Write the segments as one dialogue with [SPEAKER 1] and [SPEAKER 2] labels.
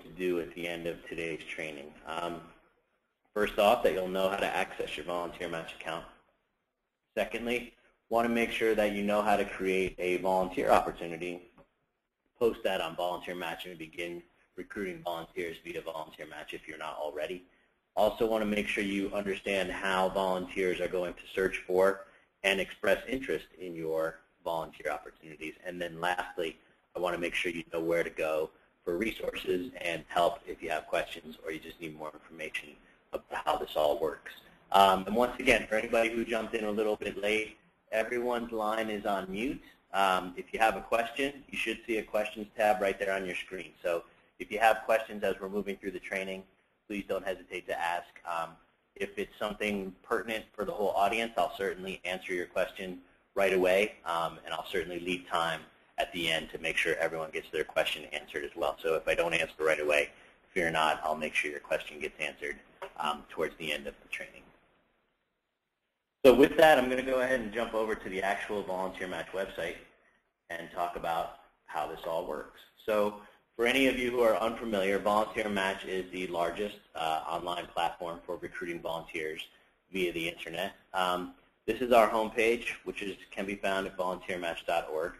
[SPEAKER 1] to do at the end of today's training. First off, that you'll know how to access your volunteer match account. Secondly, want to make sure that you know how to create a volunteer opportunity, post that on Volunteer Match, and begin recruiting volunteers via Volunteer Match if you're not already. Also want to make sure you understand how volunteers are going to search for and express interest in your volunteer opportunities. And then lastly, I want to make sure you know where to go for resources and help if you have questions or you just need more information about how this all works. And once again, for anybody who jumped in a little bit late, everyone's line is on mute. If you have a question, you should see a questions tab right there on your screen. So if you have questions as we're moving through the training, please don't hesitate to ask. If it's something pertinent for the whole audience, I'll certainly answer your question right away, and I'll certainly leave time at the end to make sure everyone gets their question answered as well. So if I don't answer right away, fear not, I'll make sure your question gets answered towards the end of the training. So with that, I'm going to go ahead and jump over to the actual Volunteer Match website and talk about how this all works. So for any of you who are unfamiliar, Volunteer Match is the largest online platform for recruiting volunteers via the internet. This is our homepage, which can be found at volunteermatch.org.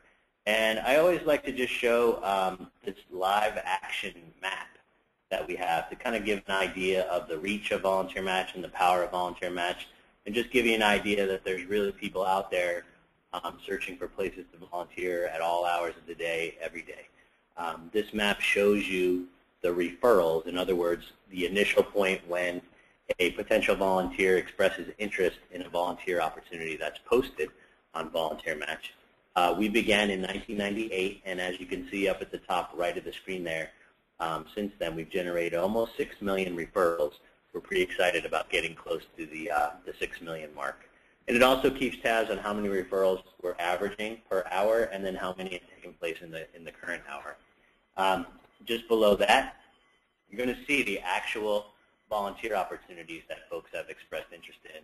[SPEAKER 1] And I always like to just show this live action map that we have to kind of give an idea of the reach of Volunteer Match and the power of Volunteer Match, and just give you an idea that there's really people out there searching for places to volunteer at all hours of the day, every day. This map shows you the referrals, in other words, the initial point when a potential volunteer expresses interest in a volunteer opportunity that's posted on Volunteer Match. We began in 1998, and as you can see up at the top right of the screen there, since then we've generated almost 6 million referrals. We're pretty excited about getting close to the 6 million mark. And it also keeps tabs on how many referrals we're averaging per hour and then how many are taking place in the current hour. Just below that, you're going to see the actual volunteer opportunities that folks have expressed interest in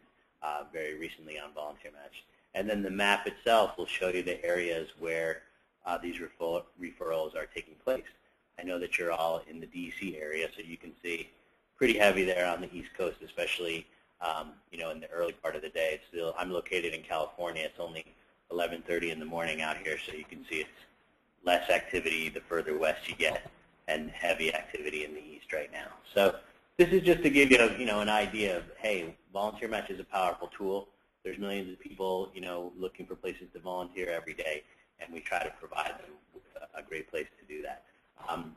[SPEAKER 1] very recently on Volunteer Match. And then the map itself will show you the areas where these referrals are taking place. I know that you're all in the DC area, so you can see pretty heavy there on the East Coast, especially in the early part of the day. It's still, I'm located in California. It's only 11:30 in the morning out here, so you can see it's less activity the further west you get, and heavy activity in the east right now. So this is just to give you an idea of, hey, Volunteer Match is a powerful tool. There's millions of people looking for places to volunteer every day, and we try to provide them with a great place to do that.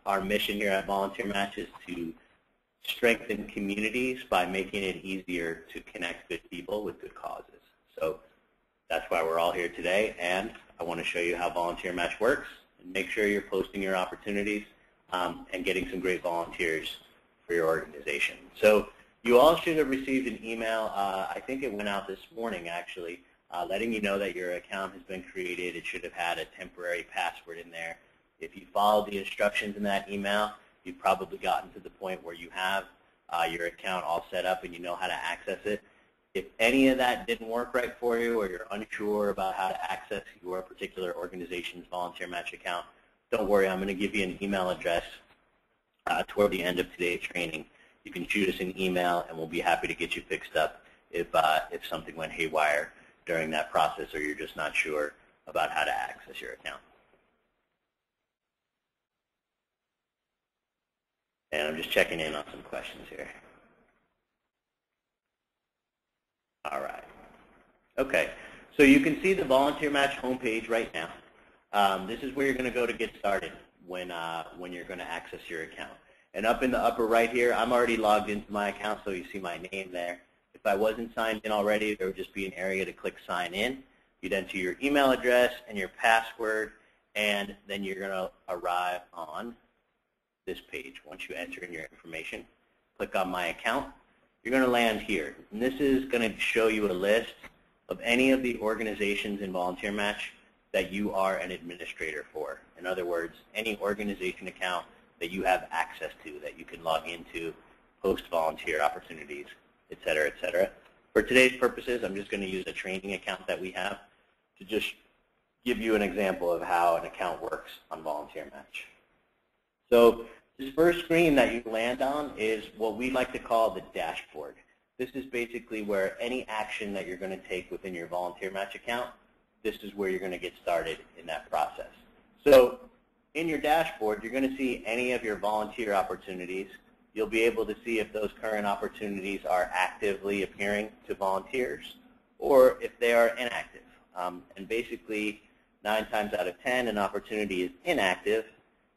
[SPEAKER 1] Our mission here at Volunteer Match is to strengthen communities by making it easier to connect good people with good causes. So that's why we're all here today, and I want to show you how Volunteer Match works and make sure you're posting your opportunities and getting some great volunteers for your organization. So you all should have received an email, I think it went out this morning actually, letting you know that your account has been created. It should have had a temporary password in there. If you followed the instructions in that email, you've probably gotten to the point where you have your account all set up and you know how to access it. If any of that didn't work right for you or you're unsure about how to access your particular organization's Volunteer Match account, don't worry, I'm going to give you an email address toward the end of today's training. You can shoot us an email and we'll be happy to get you fixed up if something went haywire during that process or you're just not sure about how to access your account. And I'm just checking in on some questions here. All right. Okay. So you can see the Volunteer Match homepage right now. This is where you're going to go to get started when you're going to access your account. And up in the upper right here, I'm already logged into my account, so you see my name there. If I wasn't signed in already, there would just be an area to click Sign In. You'd enter your email address and your password, and then you're going to arrive on this page. Once you enter in your information, click on My Account. You're going to land here. And this is going to show you a list of any of the organizations in Volunteer Match that you are an administrator for. In other words, any organization account that you have access to, that you can log into, post volunteer opportunities, et cetera, et cetera. For today's purposes, I'm just going to use a training account that we have to just give you an example of how an account works on Volunteer Match. So This first screen that you land on is what we like to call the dashboard. This is basically where any action that you're going to take within your volunteer match account, this is where you're going to get started in that process. So in your dashboard, you're going to see any of your volunteer opportunities. You'll be able to see if those current opportunities are actively appearing to volunteers or if they are inactive. And basically, 9 times out of 10, an opportunity is inactive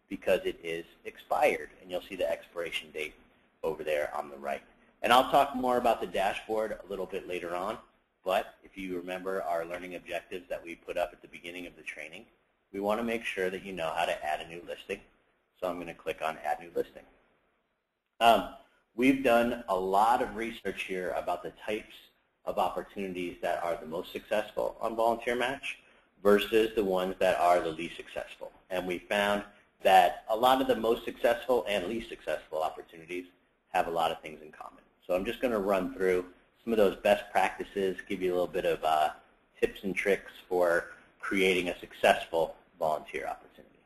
[SPEAKER 1] because it is expired. And you'll see the expiration date over there on the right. And I'll talk more about the dashboard a little bit later on. But if you remember our learning objectives that we put up at the beginning of the training, we want to make sure that you know how to add a new listing. So I'm going to click on Add New Listing. We've done a lot of research here about the types of opportunities that are the most successful on Volunteer Match versus the ones that are the least successful. And we found that a lot of the most successful and least successful opportunities have a lot of things in common. So I'm just going to run through some of those best practices, give you a little bit of tips and tricks for creating a successful volunteer opportunity.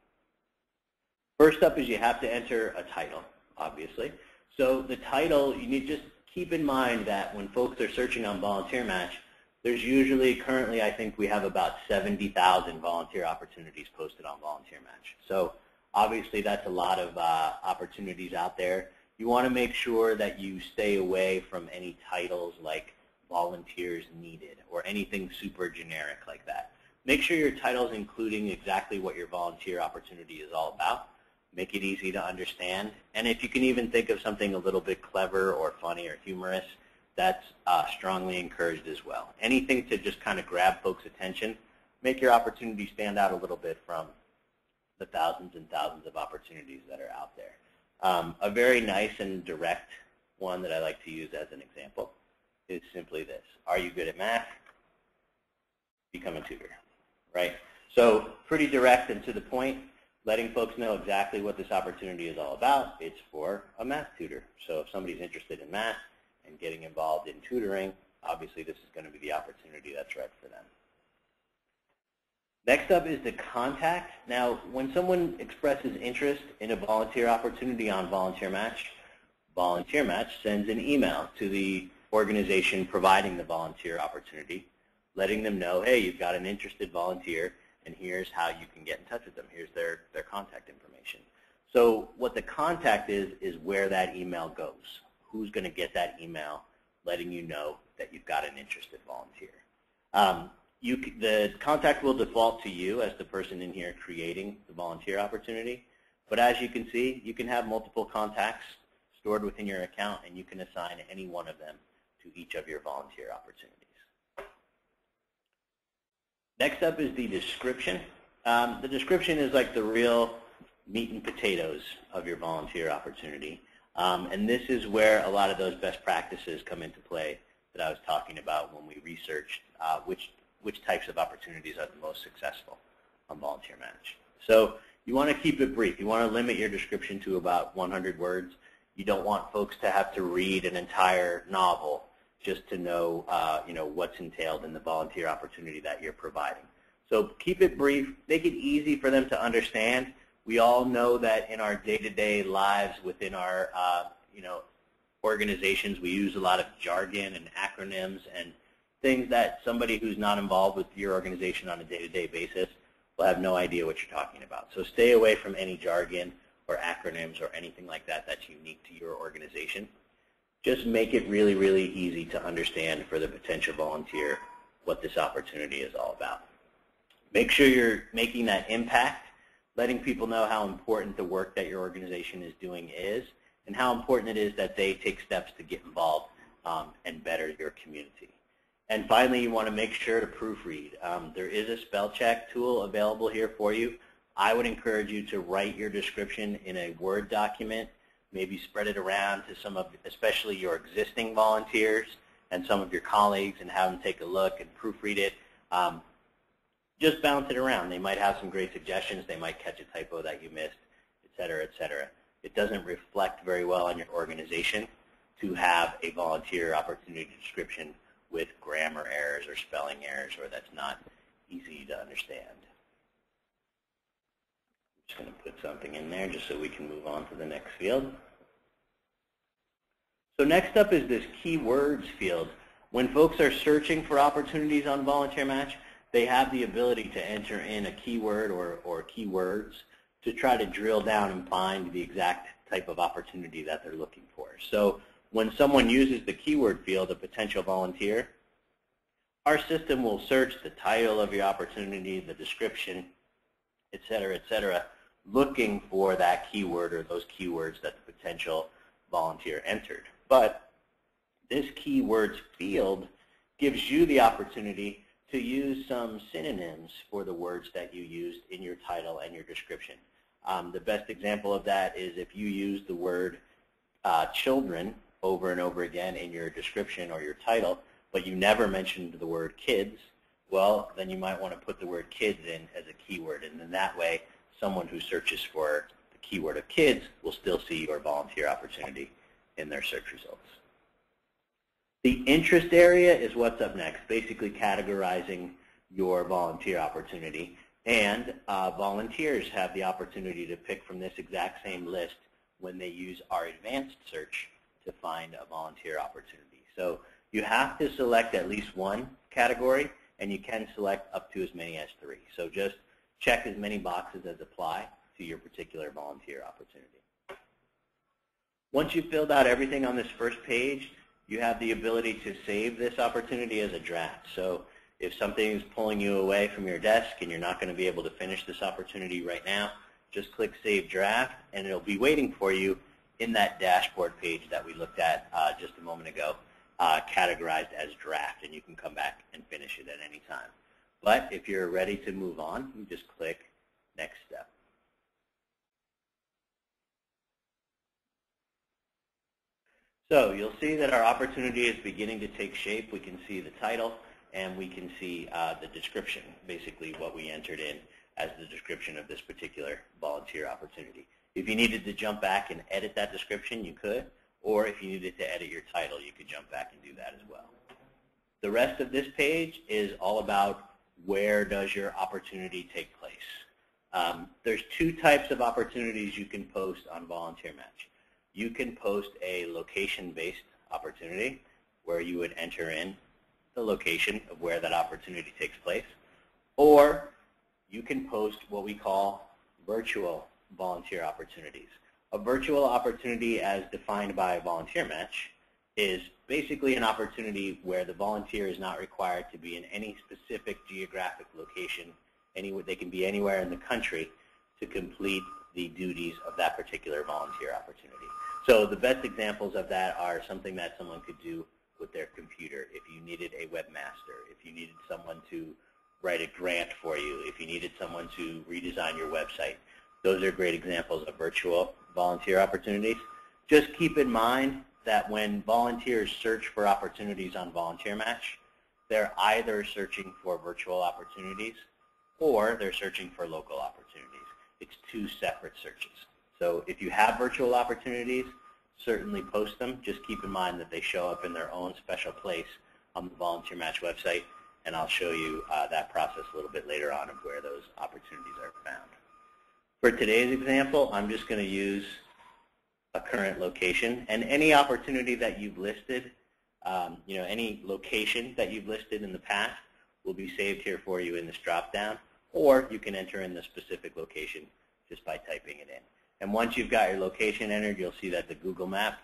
[SPEAKER 1] First up is you have to enter a title, obviously. So the title, you need to just keep in mind that when folks are searching on Volunteer Match, there's usually, currently I think we have about 70,000 volunteer opportunities posted on Volunteer Match. So obviously that's a lot of opportunities out there. You want to make sure that you stay away from any titles like volunteers needed or anything super generic like that. Make sure your title is including exactly what your volunteer opportunity is all about. Make it easy to understand. And if you can even think of something a little bit clever or funny or humorous, that's strongly encouraged as well. Anything to just kind of grab folks' attention, make your opportunity stand out a little bit from the thousands and thousands of opportunities that are out there. A very nice and direct one that I like to use as an example is simply this. Are you good at math? Become a tutor, right? So pretty direct and to the point, letting folks know exactly what this opportunity is all about. It's for a math tutor. So if somebody's interested in math and getting involved in tutoring, obviously this is going to be the opportunity that's right for them. Next up is the contact. Now, when someone expresses interest in a volunteer opportunity on Volunteer Match sends an email to the organization providing the volunteer opportunity, letting them know, hey, you've got an interested volunteer, and here's how you can get in touch with them. Here's their contact information. So what the contact is where that email goes. Who's going to get that email letting you know that you've got an interested volunteer. The contact will default to you as the person in here creating the volunteer opportunity. But as you can see, you can have multiple contacts stored within your account, and you can assign any one of them to each of your volunteer opportunities. Next up is the description. The description is like the real meat and potatoes of your volunteer opportunity. And this is where a lot of those best practices come into play that I was talking about when we researched which types of opportunities are the most successful on Volunteer Match. So you want to keep it brief. You want to limit your description to about 100 words. You don't want folks to have to read an entire novel just to know, what's entailed in the volunteer opportunity that you're providing. So keep it brief. Make it easy for them to understand. We all know that in our day-to-day lives within our, organizations, we use a lot of jargon and acronyms and things that somebody who's not involved with your organization on a day-to-day basis will have no idea what you're talking about. So stay away from any jargon or acronyms or anything like that that's unique to your organization. Just make it really, really easy to understand for the potential volunteer what this opportunity is all about. Make sure you're making that impact, letting people know how important the work that your organization is doing is and how important it is that they take steps to get involved and better your community. And finally, you want to make sure to proofread. There is a spell check tool available here for you. I would encourage you to write your description in a Word document, maybe spread it around to some of, especially your existing volunteers and some of your colleagues, and have them take a look and proofread it. Just bounce it around. They might have some great suggestions. They might catch a typo that you missed, et cetera, et cetera. It doesn't reflect very well on your organization to have a volunteer opportunity description with grammar errors or spelling errors, or that's not easy to understand. Just going to put something in there just so we can move on to the next field. So next up is this keywords field. When folks are searching for opportunities on Volunteer Match, they have the ability to enter in a keyword or keywords to try to drill down and find the exact type of opportunity that they're looking for. So when someone uses the keyword field, a potential volunteer, our system will search the title of your opportunity, the description, et cetera, looking for that keyword or those keywords that the potential volunteer entered. But this keywords field gives you the opportunity to use some synonyms for the words that you used in your title and your description. The best example of that is if you use the word children over and over again in your description or your title, but you never mentioned the word kids, well, then you might want to put the word kids in as a keyword, and then that way someone who searches for the keyword of kids will still see your volunteer opportunity in their search results. The interest area is what's up next, basically categorizing your volunteer opportunity. And volunteers have the opportunity to pick from this exact same list when they use our advanced search to find a volunteer opportunity. So you have to select at least one category, and you can select up to as many as 3. So just check as many boxes as apply to your particular volunteer opportunity. Once you've filled out everything on this first page, you have the ability to save this opportunity as a draft. So if something is pulling you away from your desk and you're not going to be able to finish this opportunity right now, just click Save Draft, and it'll be waiting for you in that dashboard page that we looked at just a moment ago, categorized as draft, and you can come back and finish it at any time. But if you're ready to move on, you just click Next Step. So you'll see that our opportunity is beginning to take shape. We can see the title, and we can see the description, basically what we entered in as the description of this particular volunteer opportunity. If you needed to jump back and edit that description, you could, or if you needed to edit your title, you could jump back and do that as well. The rest of this page is all about where does your opportunity take place. There's 2 types of opportunities you can post on Volunteer Match. You can post a location-based opportunity where you would enter in the location of where that opportunity takes place, or you can post what we call virtual volunteer opportunities. A virtual opportunity, as defined by Volunteer Match, is basically an opportunity where the volunteer is not required to be in any specific geographic location. They can be anywhere in the country to complete the duties of that particular volunteer opportunity. So the best examples of that are something that someone could do with their computer. If you needed a webmaster, if you needed someone to write a grant for you, if you needed someone to redesign your website, those are great examples of virtual volunteer opportunities. Just keep in mind that when volunteers search for opportunities on Volunteer Match, they're either searching for virtual opportunities or they're searching for local opportunities. It's 2 separate searches. So if you have virtual opportunities, certainly post them. Just keep in mind that they show up in their own special place on the Volunteer Match website, and I'll show you that process a little bit later on of where those opportunities are found. For today's example, I'm just going to use a current location, and any opportunity that you've listed, any location that you've listed in the past will be saved here for you in this drop-down, or you can enter in the specific location just by typing it in. And once you've got your location entered, you'll see that the Google Map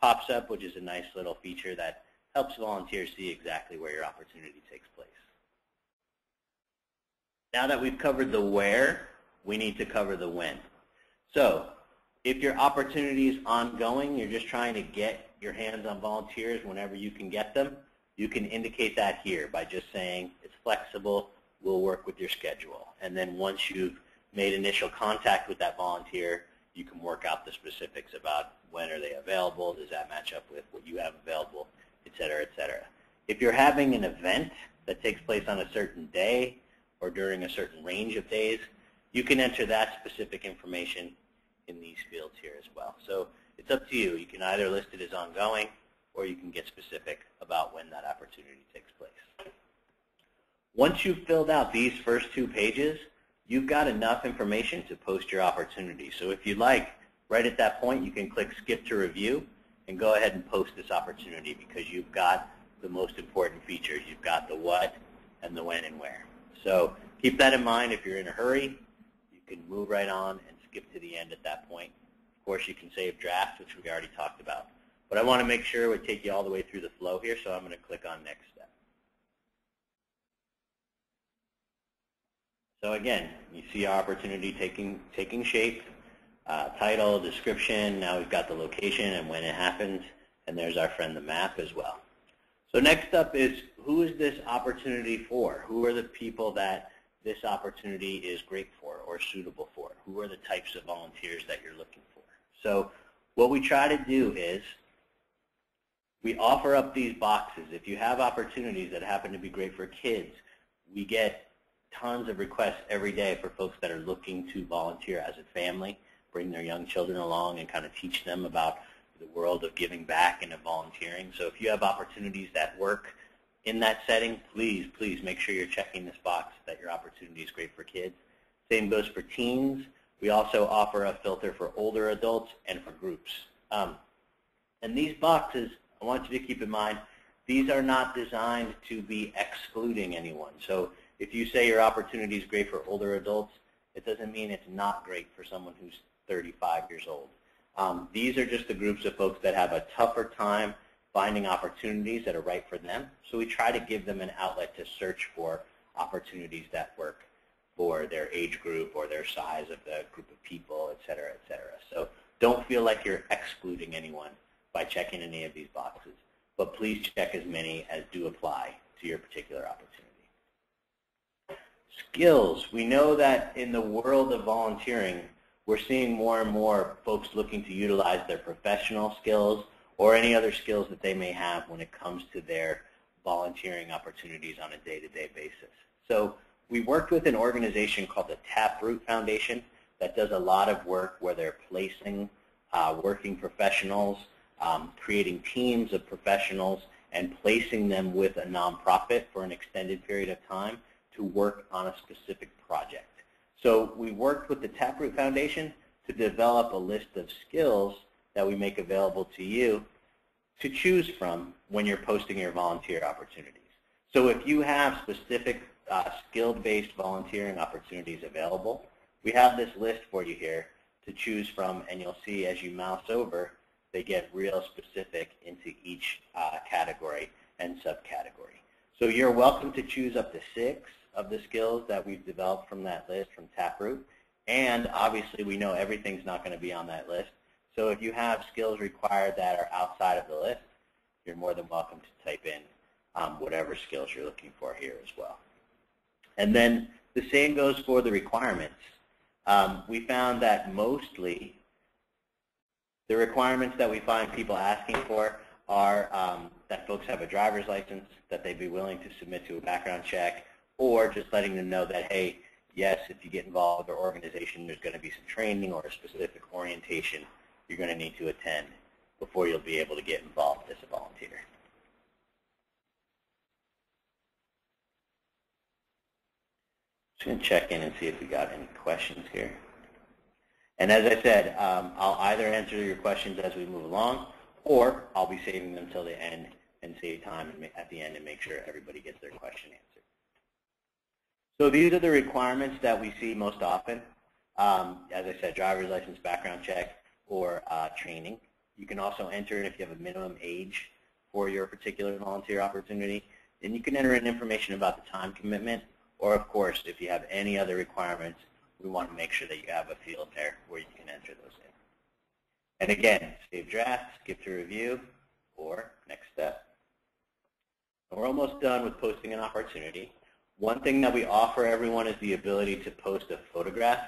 [SPEAKER 1] pops up, which is a nice little feature that helps volunteers see exactly where your opportunity takes place. Now that we've covered the where, we need to cover the when. So if your opportunity is ongoing, you're just trying to get your hands on volunteers whenever you can get them, you can indicate that here by just saying it's flexible, we'll work with your schedule. And then once you've made initial contact with that volunteer, you can work out the specifics about when are they available, does that match up with what you have available, et cetera, et cetera. If you're having an event that takes place on a certain day or during a certain range of days, you can enter that specific information in these fields here as well. So it's up to you. You can either list it as ongoing or you can get specific about when that opportunity takes place. Once you've filled out these first 2 pages, you've got enough information to post your opportunity. So if you'd like, right at that point, you can click Skip to Review and go ahead and post this opportunity because you've got the most important features. You've got the what and the when and where. So keep that in mind. If you're in a hurry, you can move right on and skip to the end at that point. Of course, you can save drafts, which we already talked about. But I want to make sure we take you all the way through the flow here, so I'm going to click on Next Step. So again, you see our opportunity taking shape, title, description, now we've got the location and when it happens, and there's our friend the map as well. So next up is, who is this opportunity for? Who are the people that this opportunity is great for or suitable for? Who are the types of volunteers that you're looking for? So what we try to do is we offer up these boxes. If you have opportunities that happen to be great for kids, we get tons of requests every day for folks that are looking to volunteer as a family, bring their young children along and kind of teach them about the world of giving back and of volunteering. So if you have opportunities that work in that setting, please make sure you're checking this box that your opportunity is great for kids. Same goes for teens. We also offer a filter for older adults and for groups. And these boxes, I want you to keep in mind, these are not designed to be excluding anyone. So if you say your opportunity is great for older adults, it doesn't mean it's not great for someone who's 35 years old. These are just the groups of folks that have a tougher time finding opportunities that are right for them. So we try to give them an outlet to search for opportunities that work for their age group or their size of the group of people, et cetera, et cetera. So don't feel like you're excluding anyone by checking any of these boxes, but please check as many as do apply to your particular opportunity. Skills. We know that in the world of volunteering, we're seeing more and more folks looking to utilize their professional skills or any other skills that they may have when it comes to their volunteering opportunities on a day-to-day basis. So we worked with an organization called the Taproot Foundation that does a lot of work where they're placing working professionals, creating teams of professionals, and placing them with a nonprofit for an extended period of time to work on a specific project. So we worked with the Taproot Foundation to develop a list of skills that we make available to you to choose from when you're posting your volunteer opportunities. So if you have specific skill-based volunteering opportunities available, we have this list for you here to choose from, and you'll see as you mouse over, they get real specific into each category and subcategory. So you're welcome to choose up to 6 of the skills that we've developed from that list from Taproot, and obviously we know everything's not going to be on that list. So if you have skills required that are outside of the list, you're more than welcome to type in whatever skills you're looking for here as well. And then the same goes for the requirements. We found that mostly the requirements that we find people asking for are that folks have a driver's license, that they'd be willing to submit to a background check, or just letting them know that, hey, yes, if you get involved with our organization, there's going to be some training or a specific orientation you're going to need to attend before you'll be able to get involved as a volunteer. Just going to check in and see if we got any questions here. And as I said, I'll either answer your questions as we move along, or I'll be saving them till the end and save time at the end and make sure everybody gets their question answered. So these are the requirements that we see most often. As I said, driver's license, background check, or training. You can also enter in if you have a minimum age for your particular volunteer opportunity. And you can enter in information about the time commitment, or of course, if you have any other requirements, we want to make sure that you have a field there where you can enter those in. And again, save draft, skip to review, or next step. And we're almost done with posting an opportunity. One thing that we offer everyone is the ability to post a photograph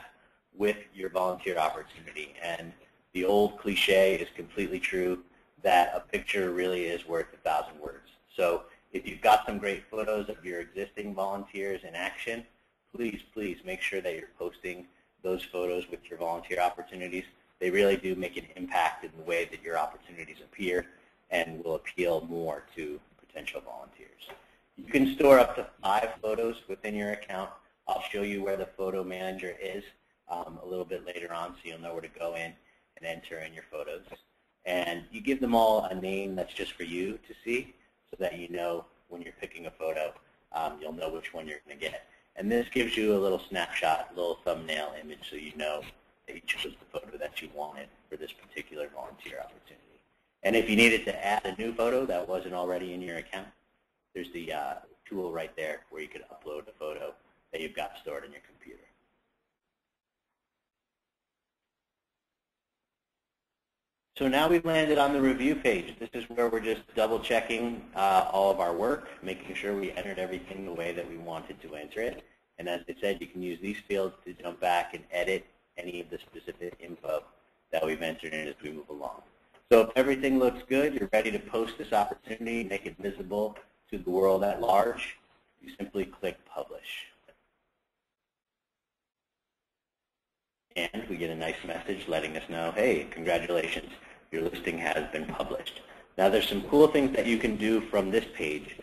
[SPEAKER 1] with your volunteer opportunity. And the old cliche is completely true that a picture really is worth 1,000 words. So if you've got some great photos of your existing volunteers in action, please make sure that you're posting those photos with your volunteer opportunities. They really do make an impact in the way that your opportunities appear and will appeal more to potential volunteers. You can store up to 5 photos within your account, I'll show you where the photo manager is a little bit later on, so you'll know where to go in and enter in your photos. And you give them all a name that's just for you to see, so that you know when you're picking a photo, you'll know which one you're going to get. And this gives you a little snapshot, a little thumbnail image, so you know that you chose the photo that you wanted for this particular volunteer opportunity. And if you needed to add a new photo that wasn't already in your account, there's the tool right there where you could upload a photo that you've got stored in your computer. So now we've landed on the review page. This is where we're just double checking all of our work, making sure we entered everything the way that we wanted to enter it. And as I said, you can use these fields to jump back and edit any of the specific info that we've entered in as we move along. So if everything looks good, you're ready to post this opportunity, make it visible to the world at large, you simply click Publish. And we get a nice message letting us know, hey, congratulations, your listing has been published. Now there's some cool things that you can do from this page.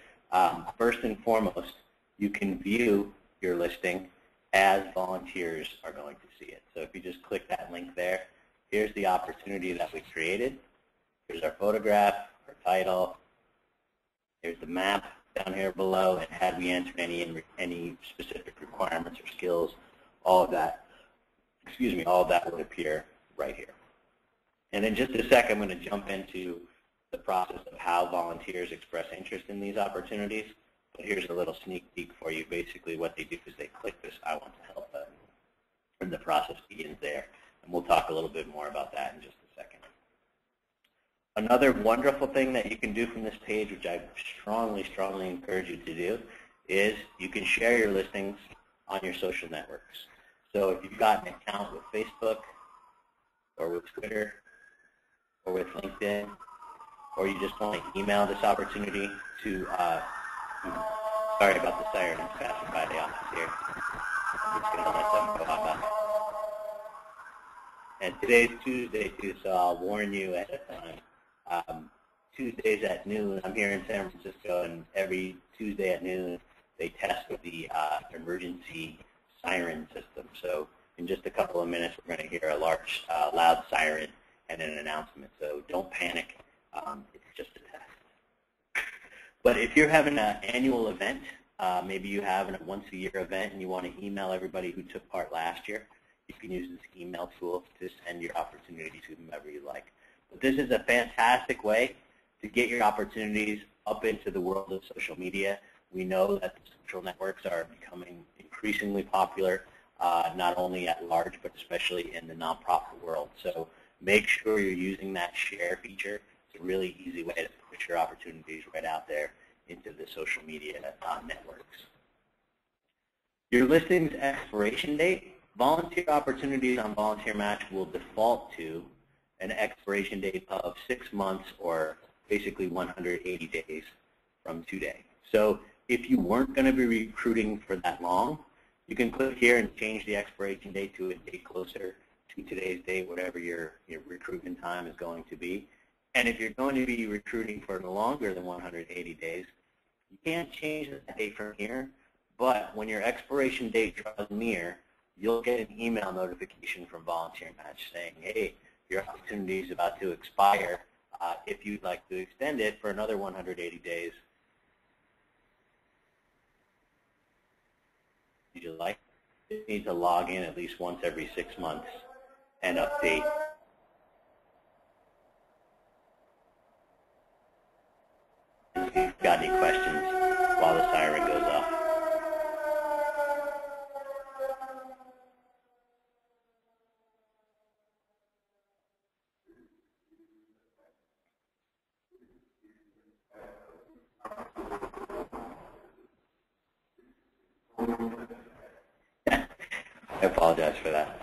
[SPEAKER 1] First and foremost, you can view your listing as volunteers are going to see it. So if you just click that link there, here's the opportunity that we created. Here's our photograph, our title. Here's the map down here below, and had we entered any specific requirements or skills, all of that, all of that would appear right here. And in just a sec, I'm going to jump into the process of how volunteers express interest in these opportunities. But here's a little sneak peek for you. Basically, what they do is they click this I want to help button, and the process begins there. And we'll talk a little bit more about that in just a second. Another wonderful thing that you can do from this page, which I strongly, strongly encourage you to do, is you can share your listings on your social networks. So if you've got an account with Facebook or with Twitter or with LinkedIn, or you just want to email this opportunity to, sorry about the siren, it's passing by the office here. I'm just going to let them go off. And today's Tuesday too, so I'll warn you ahead of time. Tuesdays at noon, I'm here in San Francisco, and every Tuesday at noon they test with the emergency siren system. So in just a couple of minutes, we're going to hear a large, loud siren and an announcement. So don't panic. It's just a test. But if you're having an annual event, maybe you have a once-a-year event and you want to email everybody who took part last year, you can use this email tool to send your opportunity to whomever you like. But this is a fantastic way to get your opportunities up into the world of social media. We know that the social networks are becoming increasingly popular, not only at large, but especially in the nonprofit world. So make sure you're using that share feature. It's a really easy way to push your opportunities right out there into the social media networks. Your listing's expiration date. Volunteer opportunities on Volunteer Match will default to an expiration date of 6 months, or basically 180 days from today. So if you weren't going to be recruiting for that long, you can click here and change the expiration date to a date closer to today's date, whatever your recruitment time is going to be. And if you're going to be recruiting for longer than 180 days, you can't change that date from here, but when your expiration date draws near, you'll get an email notification from Volunteer Match saying, hey, your opportunity is about to expire. If you'd like to extend it for another 180 days, you need to log in at least once every 6 months and update. If you've got any questions while the siren goes off. I apologize for that.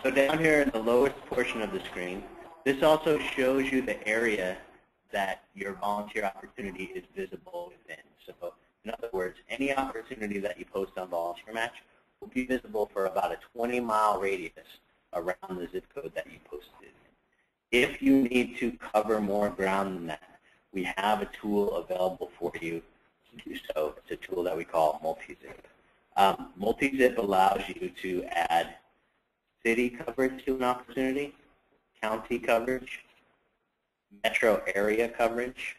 [SPEAKER 1] So down here in the lowest portion of the screen, this also shows you the area that your volunteer opportunity is visible within. So in other words, any opportunity that you post on Volunteer Match will be visible for about a 20-mile radius around the zip code that you posted in. If you need to cover more ground than that, we have a tool available for you to do so. It's a tool that we call MultiZip. MultiZip allows you to add city coverage to an opportunity, county coverage, metro area coverage,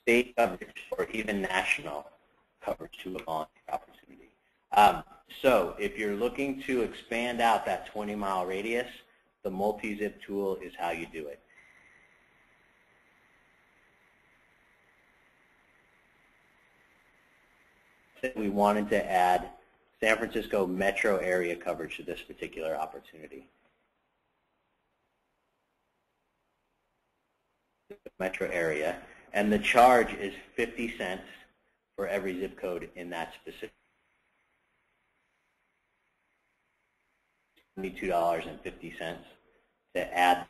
[SPEAKER 1] state coverage, or even national coverage to a volunteer opportunity. So if you're looking to expand out that 20-mile radius, the MultiZip tool is how you do it. We wanted to add San Francisco metro area coverage to this particular opportunity. Metro area, and the charge is 50 cents for every zip code in that specific. $22.50 to add.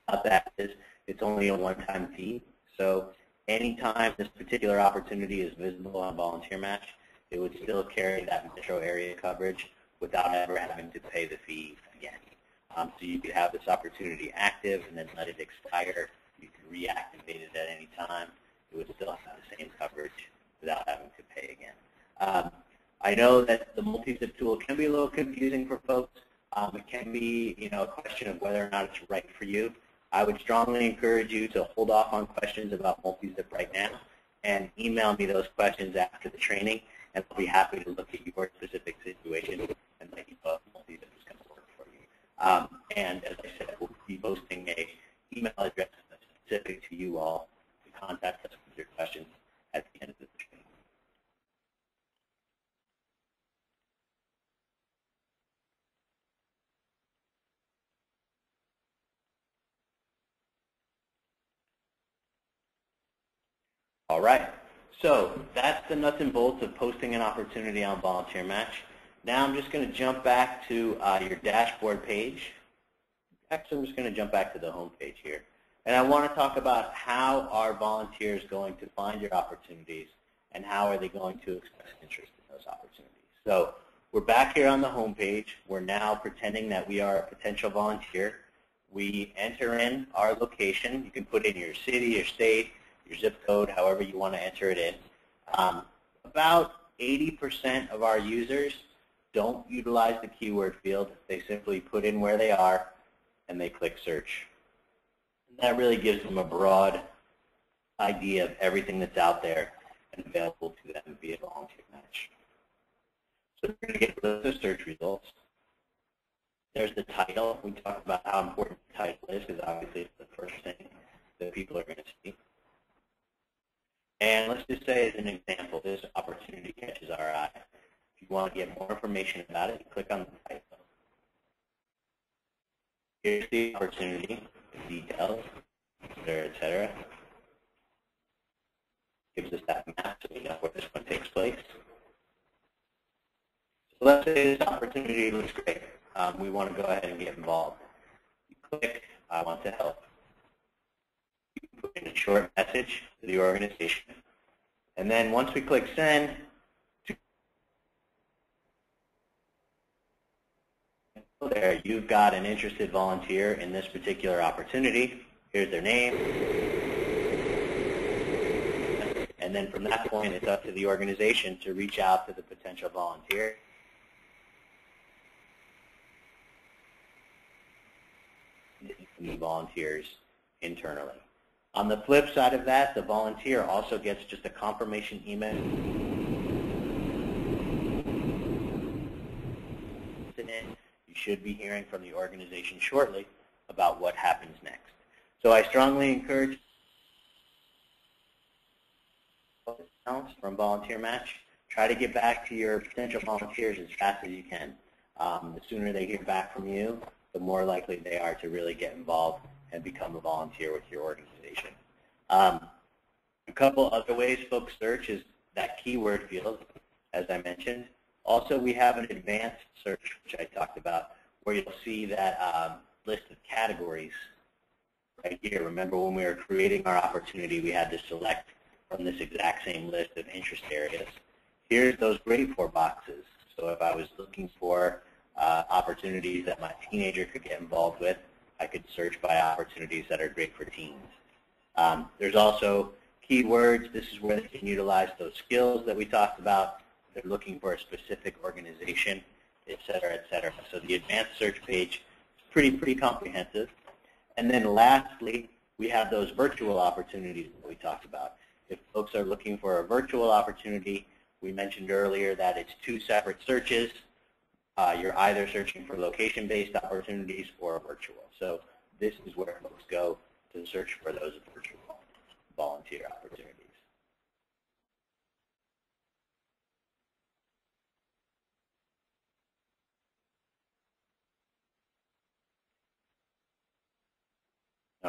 [SPEAKER 1] What that is, it's only a one-time fee. So anytime this particular opportunity is visible on Volunteer Match, it would still carry that metro area coverage without ever having to pay the fee again. So you could have this opportunity active and then let it expire. You could reactivate it at any time. It would still have the same coverage without having to pay again. I know that the MultiZip tool can be a little confusing for folks. It can be, a question of whether or not it's right for you. I would strongly encourage you to hold off on questions about MultiZip right now and email me those questions after the training, and I'll be happy to look at your specific situation and let you know if MultiZip is going to work for you. And as I said, we'll be posting an email address specific to you all to contact us with your questions at the end of the training. All right, so that's the nuts and bolts of posting an opportunity on Volunteer Match. Now I'm just going to jump back to your dashboard page. Actually, I'm just going to jump back to the home page here. And I want to talk about how are volunteers going to find your opportunities and how are they going to express interest in those opportunities. So we're back here on the home page. We're now pretending that we are a potential volunteer. We enter in our location. You can put in your city, your state, your zip code, however you want to enter it in. About 80% of our users don't utilize the keyword field. They simply put in where they are and they click search. And that really gives them a broad idea of everything that's out there and available to them via Volunteer Match. So we're going to get rid of the search results. There's the title. We talked about how important the title is because obviously it's the first thing that people are going to see. And let's just say, as an example, this opportunity catches our eye. If you want to get more information about it, you click on the title. Here's the opportunity, the details, et cetera. Gives us that map so we know where this one takes place. So let's say this opportunity looks great. We want to go ahead and get involved. You click, I want to help. You can put in a short message to the organization. And then once we click send, there you've got an interested volunteer in this particular opportunity. Here's their name. And then from that point, it's up to the organization to reach out to the potential volunteer. Volunteers internally. On the flip side of that, the volunteer also gets just a confirmation email. You should be hearing from the organization shortly about what happens next. So I strongly encourage from Volunteer Match. Try to get back to your potential volunteers as fast as you can. The sooner they hear back from you, the more likely they are to really get involved and become a volunteer with your organization. A couple other ways folks search is that keyword field, as I mentioned. Also, we have an advanced search, which I talked about, where you'll see that list of categories right here. Remember when we were creating our opportunity, we had to select from this exact same list of interest areas. Here's those great for boxes. So if I was looking for opportunities that my teenager could get involved with, I could search by opportunities that are great for teens. There's also keywords, this is where they can utilize those skills that we talked about. They're looking for a specific organization, et cetera, et cetera. So the advanced search page is pretty comprehensive. And then lastly, we have those virtual opportunities that we talked about. If folks are looking for a virtual opportunity, we mentioned earlier that it's 2 separate searches. You're either searching for location-based opportunities or virtual. So this is where folks go to search for those virtual volunteer opportunities.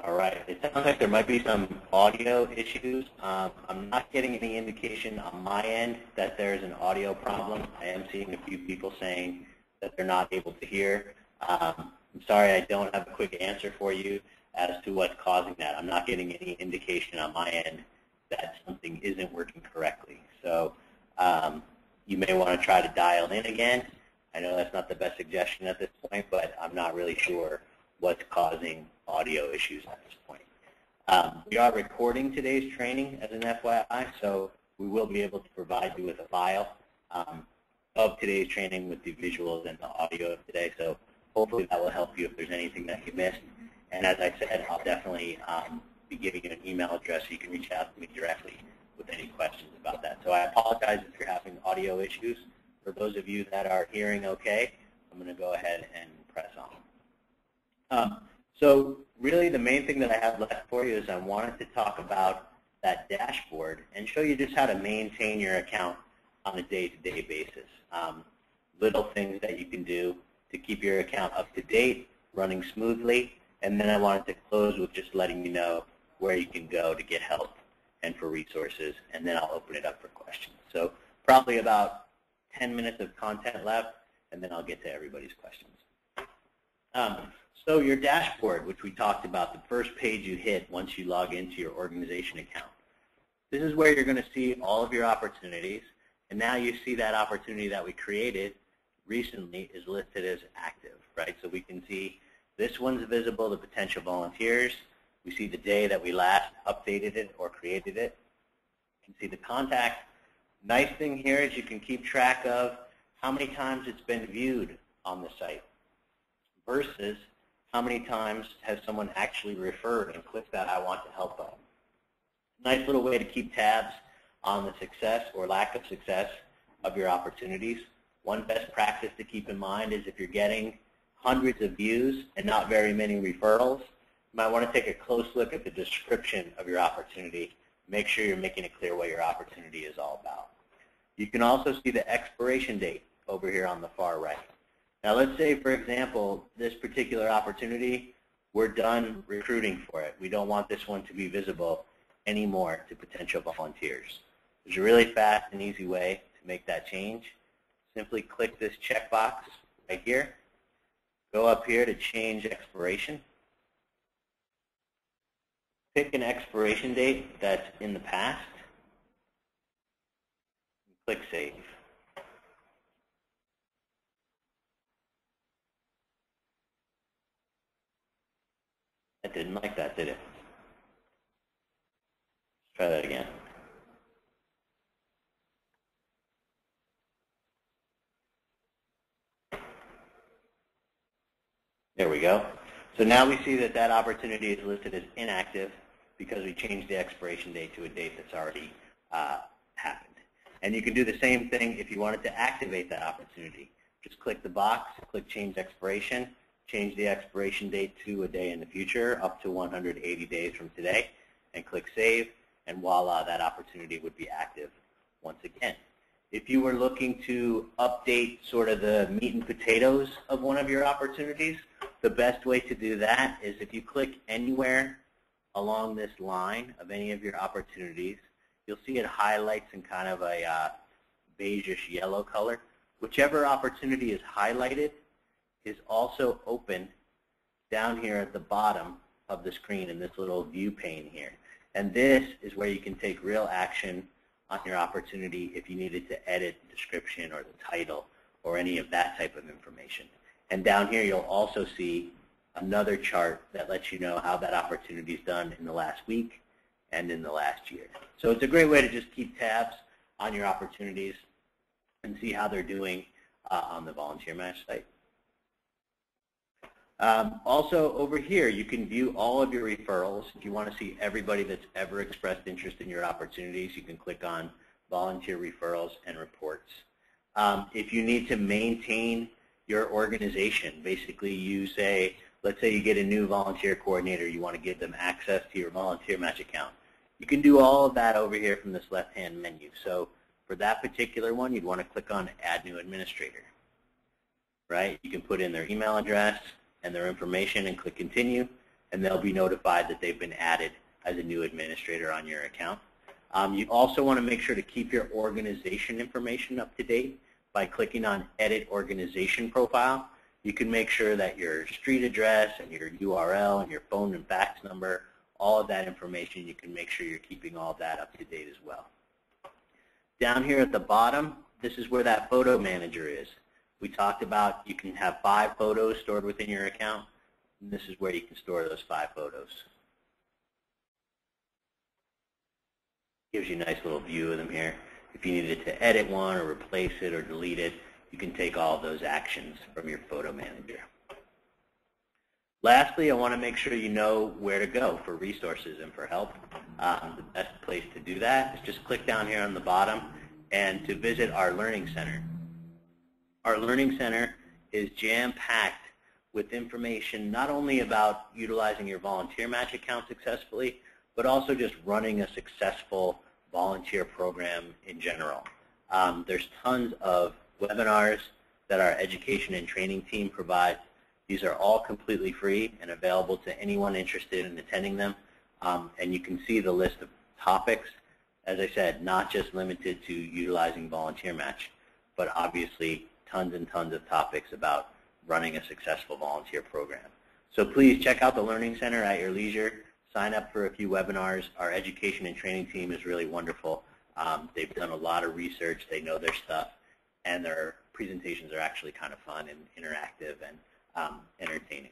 [SPEAKER 1] All right. It sounds like there might be some audio issues. I'm not getting any indication on my end that there's an audio problem. I am seeing a few people saying that they're not able to hear. I'm sorry, I don't have a quick answer for you as to what's causing that. I'm not getting any indication on my end that something isn't working correctly. So you may want to try to dial in again. I know that's not the best suggestion at this point, but I'm not really sure what's causing audio issues at this point. We are recording today's training as an FYI, so we will be able to provide you with a file of today's training with the visuals and the audio of today. So hopefully that will help you if there's anything that you missed. And as I said, I'll definitely be giving you an email address so you can reach out to me directly with any questions about that. So I apologize if you're having audio issues. For those of you that are hearing okay, I'm going to go ahead and press on. So really the main thing that I have left for you is I wanted to talk about that dashboard and show you just how to maintain your account on a day-to-day basis. Little things that you can do to keep your account up to date, running smoothly, and then I wanted to close with just letting you know where you can go to get help and for resources, and then I'll open it up for questions. So probably about 10 minutes of content left, and then I'll get to everybody's questions. So your dashboard, which we talked about, the first page you hit once you log into your organization account. This is where you're going to see all of your opportunities, and now you see that opportunity that we created recently is listed as active, right? So we can see this one's visible to potential volunteers. We see the day that we last updated it or created it. You can see the contact. Nice thing here is you can keep track of how many times it's been viewed on the site versus how many times has someone actually referred and clicked that I want to help button. Nice little way to keep tabs on the success or lack of success of your opportunities. One best practice to keep in mind is if you're getting hundreds of views and not very many referrals, you might want to take a close look at the description of your opportunity. Make sure you're making it clear what your opportunity is all about. You can also see the expiration date over here on the far right. Now let's say, for example, this particular opportunity, we're done recruiting for it. We don't want this one to be visible anymore to potential volunteers. There's a really fast and easy way to make that change. Simply click this checkbox right here. Go up here to change expiration. Pick an expiration date that's in the past. Click Save. It didn't like that, did it? Let's try that again. There we go. So now we see that that opportunity is listed as inactive because we changed the expiration date to a date that's already happened. And you can do the same thing if you wanted to activate that opportunity. Just click the box, click Change Expiration, change the expiration date to a day in the future, up to 180 days from today, and click Save, and voila, that opportunity would be active once again. If you were looking to update sort of the meat and potatoes of one of your opportunities, the best way to do that is if you click anywhere along this line of any of your opportunities, you'll see it highlights in kind of a beigeish yellow color. Whichever opportunity is highlighted is also open down here at the bottom of the screen in this little view pane here. And this is where you can take real action on your opportunity if you needed to edit the description or the title or any of that type of information. And down here you'll also see another chart that lets you know how that opportunity is done in the last week and in the last year. So it's a great way to just keep tabs on your opportunities and see how they're doing on the Volunteer Match site. Also over here, you can view all of your referrals. If you want to see everybody that's ever expressed interest in your opportunities, you can click on Volunteer Referrals and Reports. If you need to maintain your organization, basically you say, let's say you get a new volunteer coordinator, you want to give them access to your Volunteer Match account. You can do all of that over here from this left-hand menu. So for that particular one, you'd want to click on Add New Administrator. Right? You can put in their email address and their information and click Continue, and they'll be notified that they've been added as a new administrator on your account. You also want to make sure to keep your organization information up to date by clicking on Edit Organization Profile. You can make sure that your street address and your URL and your phone and fax number, all of that information, you can make sure you're keeping all of that up to date as well. Down here at the bottom, this is where that photo manager is. We talked about you can have 5 photos stored within your account, and this is where you can store those 5 photos. Gives you a nice little view of them here. If you needed to edit one or replace it or delete it, you can take all of those actions from your photo manager. Lastly, I want to make sure you know where to go for resources and for help. The best place to do that is just click down here on the bottom and to visit our Learning Center. Our Learning Center is jam-packed with information not only about utilizing your Volunteer Match account successfully, but also just running a successful volunteer program in general. There's tons of webinars that our education and training team provides. These are all completely free and available to anyone interested in attending them. And you can see the list of topics, as I said, not just limited to utilizing Volunteer Match, but obviously tons and tons of topics about running a successful volunteer program. So please check out the Learning Center at your leisure. Sign up for a few webinars. Our education and training team is really wonderful. They've done a lot of research. They know their stuff, and their presentations are actually kind of fun and interactive and entertaining.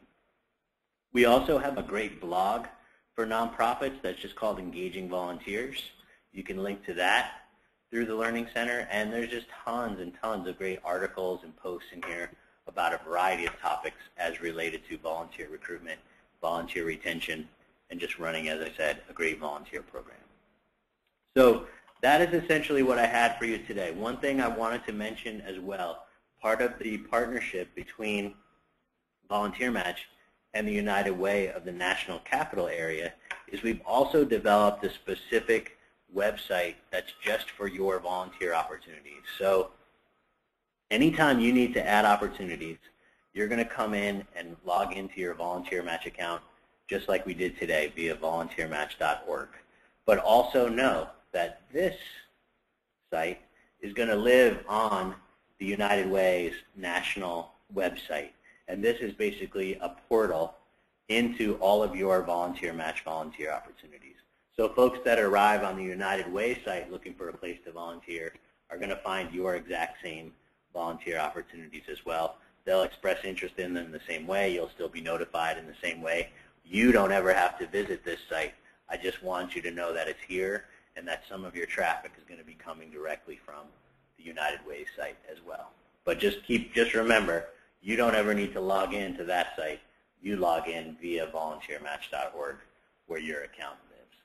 [SPEAKER 1] We also have a great blog for nonprofits that's just called Engaging Volunteers. You can link to that through the Learning Center, and there's just tons and tons of great articles and posts in here about a variety of topics as related to volunteer recruitment, volunteer retention, and just running, as I said, a great volunteer program. So that is essentially what I had for you today. One thing I wanted to mention as well, part of the partnership between Volunteer Match and the United Way of the National Capital Area is we've also developed a specific website that's just for your volunteer opportunities. So anytime you need to add opportunities, you're going to come in and log into your Volunteer Match account just like we did today via volunteermatch.org. But also know that this site is going to live on the United Way's national website. And this is basically a portal into all of your Volunteer Match volunteer opportunities. So folks that arrive on the United Way site looking for a place to volunteer are going to find your exact same volunteer opportunities as well. They'll express interest in them the same way. You'll still be notified in the same way. You don't ever have to visit this site. I just want you to know that it's here and that some of your traffic is going to be coming directly from the United Way site as well. But just remember, you don't ever need to log in to that site. You log in via volunteermatch.org where your account lives.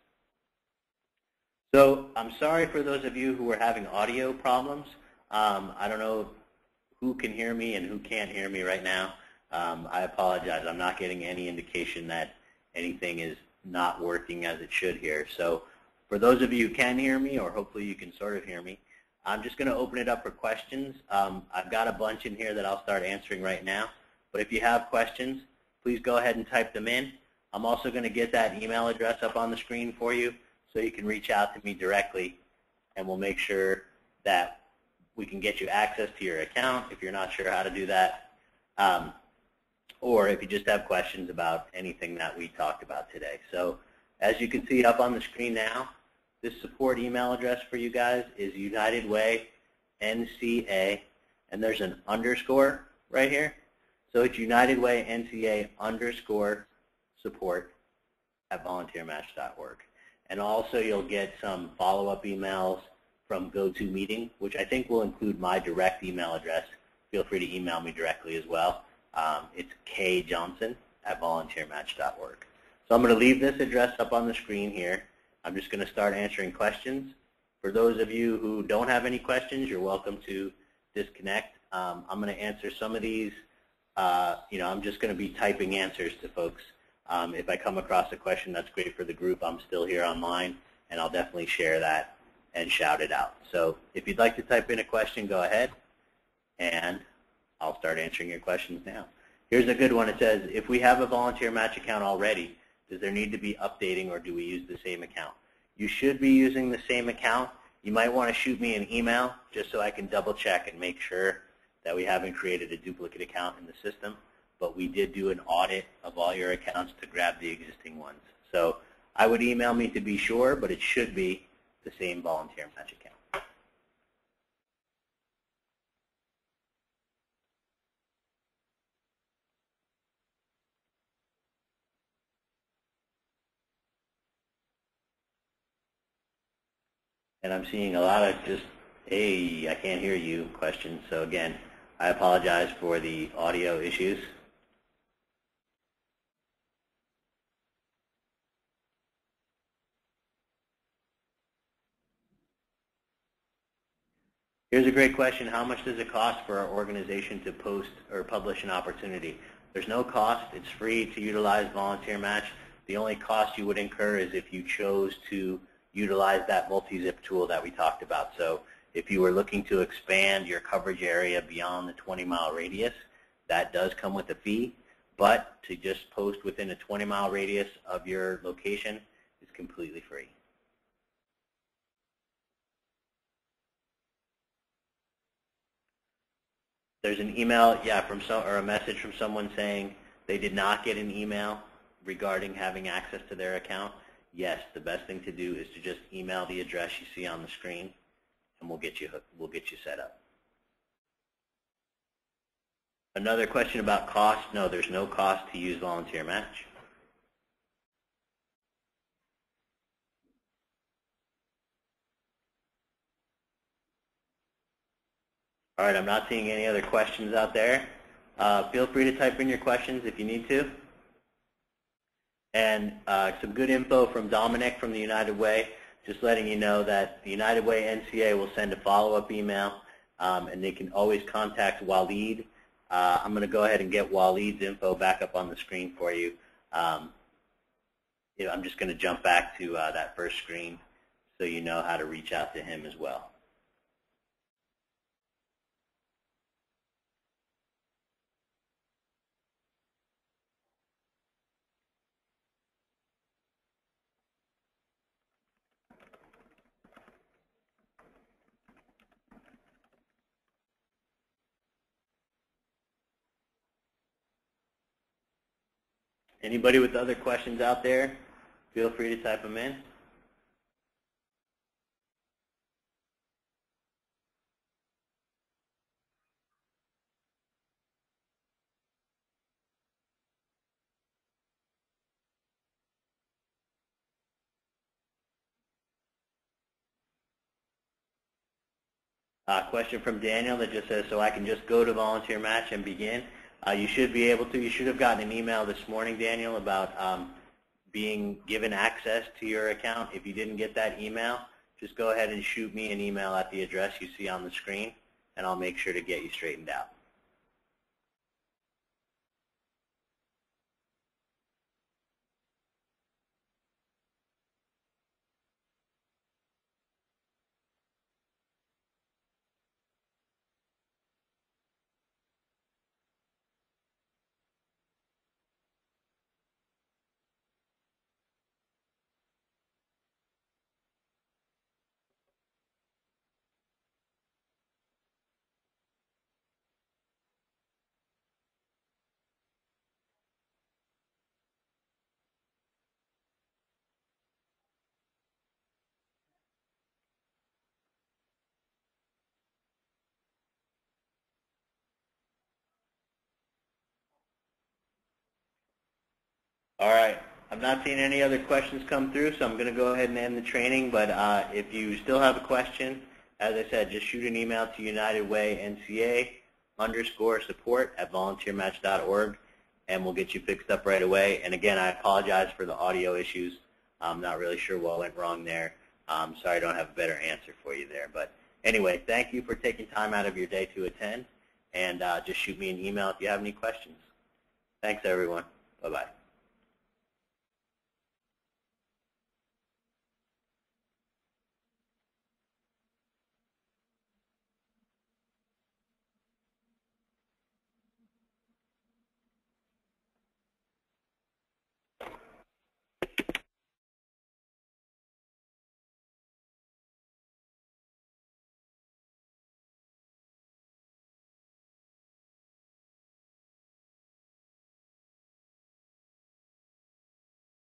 [SPEAKER 1] So I'm sorry for those of you who are having audio problems. I don't know who can hear me and who can't hear me right now. I apologize. I'm not getting any indication that anything is not working as it should here. So for those of you who can hear me, or hopefully you can sort of hear me, I'm just going to open it up for questions. I've got a bunch in here that I'll start answering right now. But if you have questions, please go ahead and type them in. I'm also going to get that email address up on the screen for you so you can reach out to me directly, and we'll make sure that we can get you access to your account if you're not sure how to do that, or if you just have questions about anything that we talked about today. So as you can see up on the screen now, this support email address for you guys is United Way NCA, and there's an underscore right here. So it's United Way NCA _support@volunteermatch.org. And also you'll get some follow-up emails from GoToMeeting, which I think will include my direct email address. Feel free to email me directly as well. It's kjohnson@volunteermatch.org. So I'm going to leave this address up on the screen here. I'm just going to start answering questions. For those of you who don't have any questions, you're welcome to disconnect. I'm going to answer some of these. I'm just going to be typing answers to folks. If I come across a question that's great for the group, I'm still here online, and I'll definitely share that and shout it out. So if you'd like to type in a question, go ahead, and I'll start answering your questions now. Here's a good one. It says, if we have a volunteer match account already, does there need to be updating, or do we use the same account? You should be using the same account. You might want to shoot me an email just so I can double check and make sure that we haven't created a duplicate account in the system. But we did do an audit of all your accounts to grab the existing ones. So I would email me to be sure, but it should be the same volunteer match account. And I'm seeing a lot of just, hey, I can't hear you questions. So again, I apologize for the audio issues. Here's a great question. How much does it cost for our organization to post or publish an opportunity? There's no cost. It's free to utilize Volunteer Match. The only cost you would incur is if you chose to utilize that MultiZip tool that we talked about. So if you were looking to expand your coverage area beyond the 20-mile radius, that does come with a fee. But to just post within a 20-mile radius of your location is completely free. There's an email, or a message from someone saying they did not get an email regarding having access to their account. Yes, the best thing to do is to just email the address you see on the screen, and we'll get you set up. Another question about cost. No, there's no cost to use Volunteer Match. All right, I'm not seeing any other questions out there. Feel free to type in your questions if you need to. And some good info from Dominic from the United Way, just letting you know that the United Way NCA will send a follow-up email, and they can always contact Waleed. I'm going to go ahead and get Waleed's info back up on the screen for you. I'm just going to jump back to that first screen so you know how to reach out to him as well. Anybody with other questions out there, feel free to type them in. Question from Daniel that just says, so I can just go to Volunteer Match and begin. You should be able to. You should have gotten an email this morning, Daniel, about being given access to your account. If you didn't get that email, just go ahead and shoot me an email at the address you see on the screen, and I'll make sure to get you straightened out. All right. I'm not seeing any other questions come through, so I'm going to go ahead and end the training. But if you still have a question, as I said, just shoot an email to UnitedWayNCA_support@volunteermatch.org, and we'll get you fixed up right away. And again, I apologize for the audio issues. I'm not really sure what went wrong there. Sorry I don't have a better answer for you there. But anyway, thank you for taking time out of your day to attend, and just shoot me an email if you have any questions. Thanks, everyone. Bye-bye.